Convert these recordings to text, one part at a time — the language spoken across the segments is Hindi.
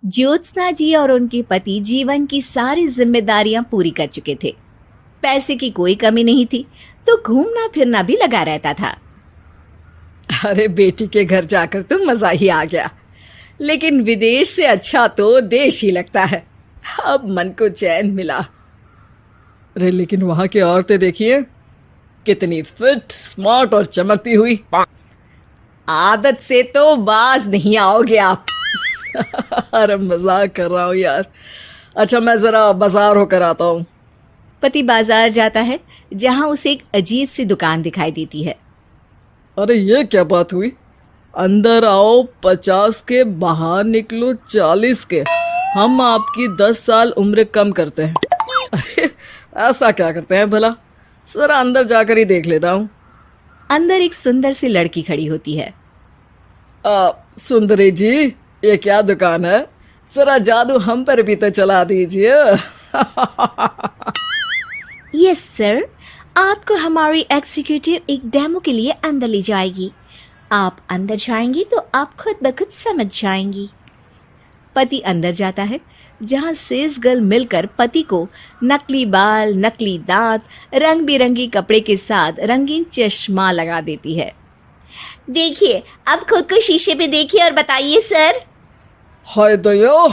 ज्योत्सना जी और उनके पति जीवन की सारी जिम्मेदारियां पूरी कर चुके थे। पैसे की कोई कमी नहीं थी, तो घूमना फिरना भी लगा रहता था। अरे बेटी के घर जाकर तो मजा ही आ गया, लेकिन विदेश से अच्छा तो देश ही लगता है। अब मन को चैन मिला। अरे लेकिन वहां की औरतें देखिए, कितनी फिट, स्मार्ट और चमकती हुई। आदत से तो बाज नहीं आओगे आप। अरे मजाक कर रहा हूँ यार। अच्छा मैं जरा बाजार होकर आता हूँ। पति बाजार जाता है, जहां उसे एक अजीब सी दुकान दिखाई देती है। अरे ये क्या बात हुई? अंदर आओ 50 के, बाहर निकलो 40 के। हम आपकी 10 साल उम्र कम करते हैं। अरे ऐसा क्या करते हैं भला? जरा अंदर जाकर ही देख लेता हूँ। अंदर एक सुंदर सी लड़की खड़ी होती है। सुंदरी जी, ये क्या दुकान है? जरा जादू हम पर भी तो चला दीजिए। यस सर, आपको हमारी एग्जीक्यूटिव एक डेमो के लिए अंदर ले जाएगी। आप अंदर जाएंगी तो आप खुद ब खुद समझ जाएंगी। पति अंदर जाता है, जहां सेल्स गर्ल मिलकर पति को नकली बाल, नकली दांत, रंग बिरंगी कपड़े के साथ रंगीन चश्मा लगा देती है। देखिए, अब खुद को शीशे पे देखिए और बताइए सर। हाय दयो,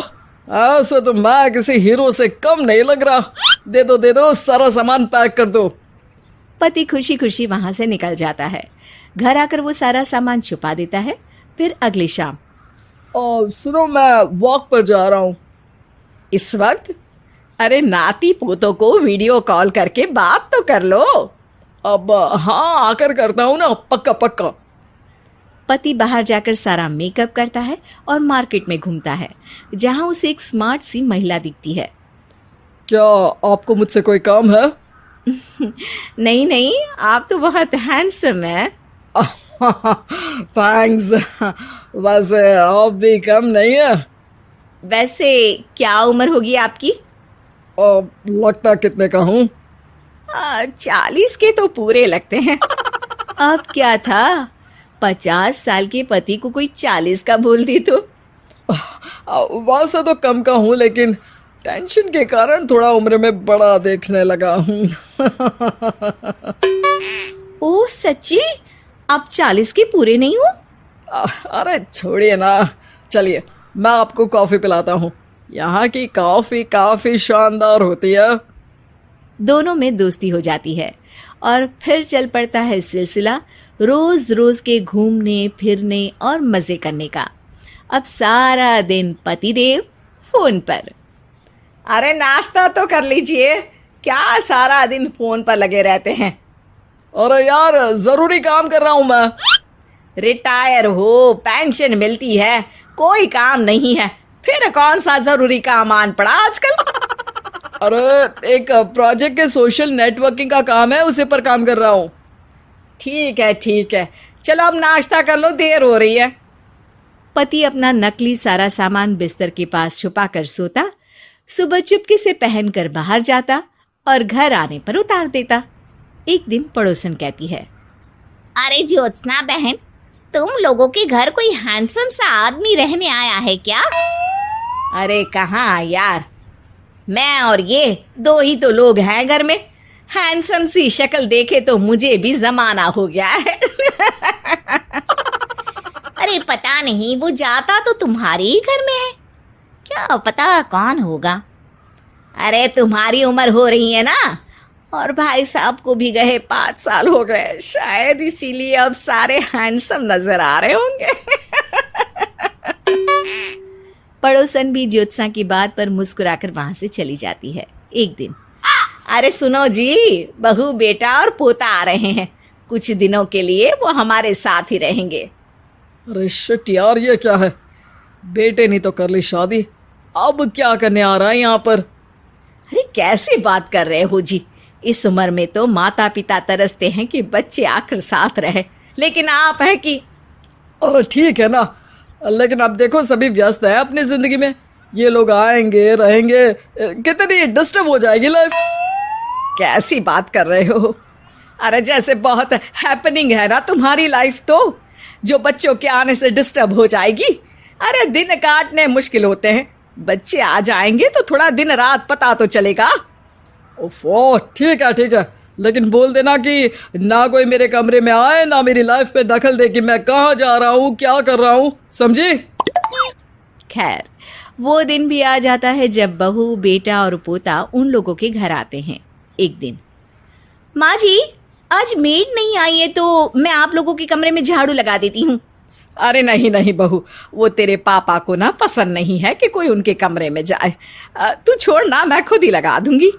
ऐसे तो मैं किसी हीरो से कम नहीं लग रहा। दे दो, सारा सामान पैक कर दो। पति खुशी खुशी वहां से निकल जाता है। घर आकर वो सारा सामान छुपा देता है। फिर अगली शाम। सुनो, मैं वॉक पर जा रहा हूँ। इस वक्त? अरे नाती पोतों को वीडियो कॉल करके बात तो कर लो। अब हाँ, आकर करता हूँ ना, पक्का पक्का। पति बाहर जाकर सारा मेकअप करता है और मार्केट में घूमता है, जहां उसे एक स्मार्ट सी महिला दिखती है। क्या आपको मुझसे कोई काम है? नहीं नहीं, आप तो बहुत हैंडसम हैं। थैंक्स। वैसे आप भी कम नहीं है। वैसे क्या उम्र होगी आपकी? लगता कितने का हूँ? 40 के तो पूरे लगते हैं। अब क्या था, 50 साल के पति को कोई 40 का बोल दी तो। वैसे तो कम का हूँ, लेकिन टेंशन के कारण थोड़ा उम्र में बड़ा देखने लगा हूँ। ओह सच्ची? आप 40 के पूरे नहीं हो? अरे छोड़िए ना, चलिए मैं आपको कॉफी पिलाता हूँ। यहाँ की कॉफी काफी शानदार होती है। दोनों में दोस्ती हो जाती है और फिर चल पड़ता है सिलसिला रोज रोज के घूमने फिरने और मजे करने का। अब सारा दिन पतिदेव फोन पर। अरे नाश्ता तो कर लीजिए, क्या सारा दिन फोन पर लगे रहते हैं? अरे यार, जरूरी काम कर रहा हूँ मैं। रिटायर हो, पेंशन मिलती है, कोई काम नहीं है, फिर कौन सा जरूरी काम आन पड़ा आजकल? अरे एक प्रोजेक्ट के सोशल नेटवर्किंग का काम है, उसी पर काम कर रहा हूँ। ठीक है, चलो अब नाश्ता कर लो, देर हो रही है। पति अपना नकली सारा सामान बिस्तर के पास छुपा कर सोता, सुबह चुपके से पहनकर बाहर जाता और घर आने पर उतार देता। एक दिन पड़ोसन कहती है, अरे ज्योत्सना बहन, तुम लोगों के घर कोई हैंडसम सा आदमी रहने आया है क्या? अरे कहाँ यार, मैं और ये दो ही तो लोग हैं घर में। हैंडसम सी शक्ल देखे तो मुझे भी जमाना हो गया है। अरे पता नहीं, वो जाता तो तुम्हारे ही घर में है, क्या पता कौन होगा। अरे तुम्हारी उम्र हो रही है ना, और भाई साहब को भी गए 5 साल हो गए, शायद इसीलिए अब सारे हैंडसम नजर आ रहे होंगे। पड़ोसन भी ज्योत्सना की बात पर मुस्कुराकर वहां से चली जाती है। एक दिन, अरे सुनो जी, बहू बेटा और पोता आ रहे हैं, कुछ दिनों के लिए वो हमारे साथ ही रहेंगे। अरे शिट यार, ये क्या है? बेटे ने तो कर ली शादी, अब क्या करने आ रहा है यहाँ पर? अरे कैसी बात कर रहे हो जी, इस उम्र में तो माता पिता तरसते हैं कि बच्चे आकर साथ रहे, लेकिन आप है कि। अरे ठीक है ना, लेकिन अब देखो सभी व्यस्त हैं अपनी जिंदगी में। ये लोग आएंगे रहेंगे, कितनी डिस्टर्ब हो जाएगी लाइफ। कैसी बात कर रहे हो? अरे जैसे बहुत हैपनिंग है ना तुम्हारी लाइफ, तो जो बच्चों के आने से डिस्टर्ब हो जाएगी। अरे दिन काटने मुश्किल होते हैं, बच्चे आ जाएंगे तो थोड़ा दिन रात पता तो चलेगा। ओफो, ठीक है, लेकिन बोल देना कि ना कोई मेरे कमरे में आए, ना मेरी लाइफ पे दखल दे कि मैं कहाँ जा रहा हूँ, क्या कर रहा हूँ, समझी? खैर, वो दिन भी आ जाता है जब बहू, बेटा और पोता उन लोगों के घर आते हैं। एक दिन, माँ जी, आज मेड नहीं आई है तो मैं आप लोगों के कमरे में झाड़ू लगा देती हूँ। अरे नहीं बहू, वो तेरे पापा को ना पसंद नहीं है कि कोई उनके कमरे में जाए। तू छोड़ ना, मैं खुद ही लगा दूंगी।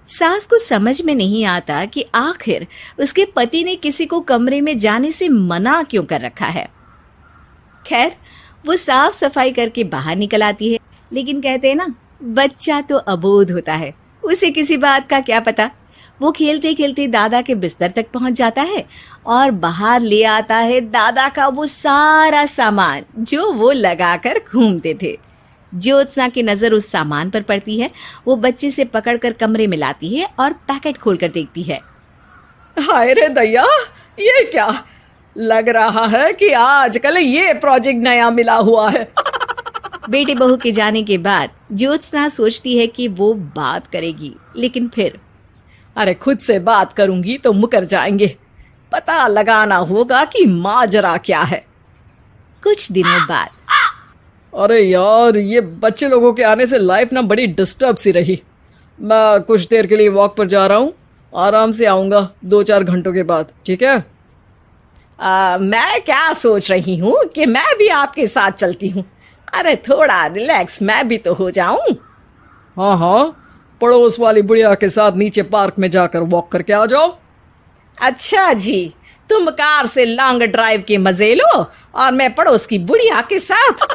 सास को समझ में नहीं आता कि आखिर उसके पति ने किसी को कमरे में जाने से मना क्यों कर रखा है। खैर, वो साफ सफाई करके बाहर निकल आती है, लेकिन कहते हैं ना, बच्चा तो अबोध होता है, उसे किसी बात का क्या पता। वो खेलते खेलते दादा के बिस्तर तक पहुंच जाता है और बाहर ले आता है दादा का वो सारा सामान जो वो लगाकर घूमते थे। ज्योत्सना की नजर उस सामान पर पड़ती है। वो बच्चे से पकड़कर कमरे में लाती है और पैकेट खोलकर देखती है। हाय रे दैया, ये क्या? लग रहा है कि आजकल ये प्रोजेक्ट नया मिला हुआ है। बेटे बहू के जाने के बाद ज्योत्सना सोचती है कि वो बात करेगी, लेकिन फिर अरे खुद से बात करूंगी तो मुकर जाएंगे। पता लगाना होगा कि माजरा क्या है। कुछ दिनों बाद, अरे यार, ये बच्चे लोगों के आने से लाइफ ना बड़ी डिस्टर्ब सी रही। मैं कुछ देर के लिए वॉक पर जा रहा हूँ, आराम से आऊँगा 2-4 घंटों के बाद, ठीक है? मैं क्या सोच रही हूँ कि मैं भी आपके साथ चलती हूँ। अरे थोड़ा रिलैक्स मैं भी तो हो जाऊं। हाँ, पड़ोस वाली बुढ़िया के साथ नीचे पार्क में जाकर वॉक करके आ जाओ। अच्छा जी, तुम कार से लॉन्ग ड्राइव के मजे लो और मैं पड़ोस की बुढ़िया के साथ।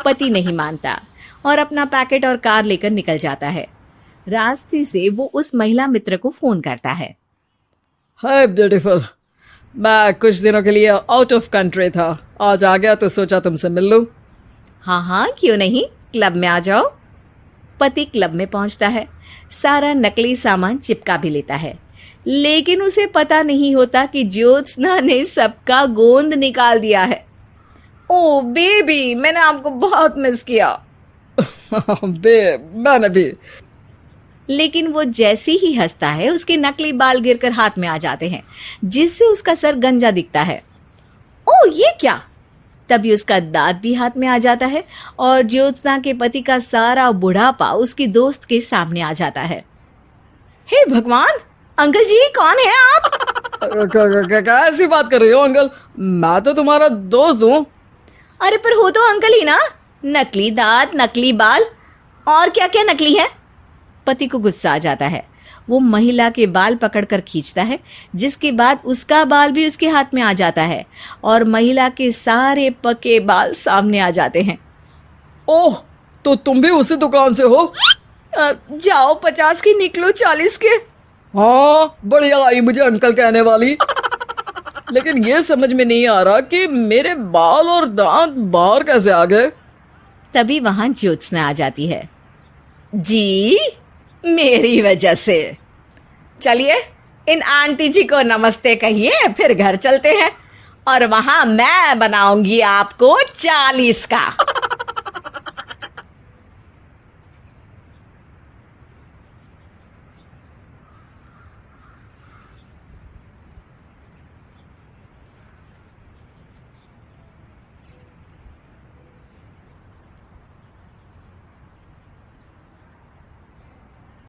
पति नहीं मानता और अपना पैकेट और कार लेकर निकल जाता है। रास्ते से वो उस महिला मित्र को फोन करता है। हाय ब्यूटीफुल, मैं कुछ दिनों के लिए आउट ऑफ कंट्री था, आज आ गया तो सोचा तुमसे मिल लूं। हाँ, क्यों नहीं, क्लब में आ जाओ। पति क्लब में पहुंचता है, सारा नकली सामान चिपका भी लेता है, लेकिन उसे पता नहीं होता कि ज्योत्सना ने सबका गोंद निकाल दिया है। ओ बेबी, मैंने आपको बहुत मिस किया। मैंने भी। लेकिन वो जैसे ही हंसता है, उसके नकली बाल गिरकर हाथ में आ जाते हैं, जिससे उसका सर गंजा दिखता है। ओ ये क्या? तभी उसका दांत भी हाथ में आ जाता है और ज्योत्सना के पति का सारा बुढ़ापा उसकी दोस्त के सामने आ जाता है। हे भगवान, अंकल जी कौन है आप? क्या ऐसी बात कर रही हो अंकल? मैं तो तुम्हारा दोस्त हूँ। अरे पर हो तो अंकल ही ना। नकली दांत, नकली बाल और क्या क्या नकली है। पति को गुस्सा आ जाता है। वो महिला के बाल पकड़कर खींचता है, जिसके बाद उसका बाल भी उसके हाथ में आ जाता है और महिला के सारे पके बाल सामने आ जाते हैं। ओह, तो तुम भी उसी दुकान से हो? जाओ 50 की निकलो 40 के। हाँ, बढ़िया आई मुझे अंकल कहने वाली। लेकिन ये समझ में नहीं आ रहा कि मेरे बाल और दांत बाहर कैसे आ गए। तभी वहां ज्योत्सना आ जाती है। जी, मेरी वजह से। चलिए इन आंटी जी को नमस्ते कहिए, फिर घर चलते हैं और वहां मैं बनाऊंगी आपको 40 का।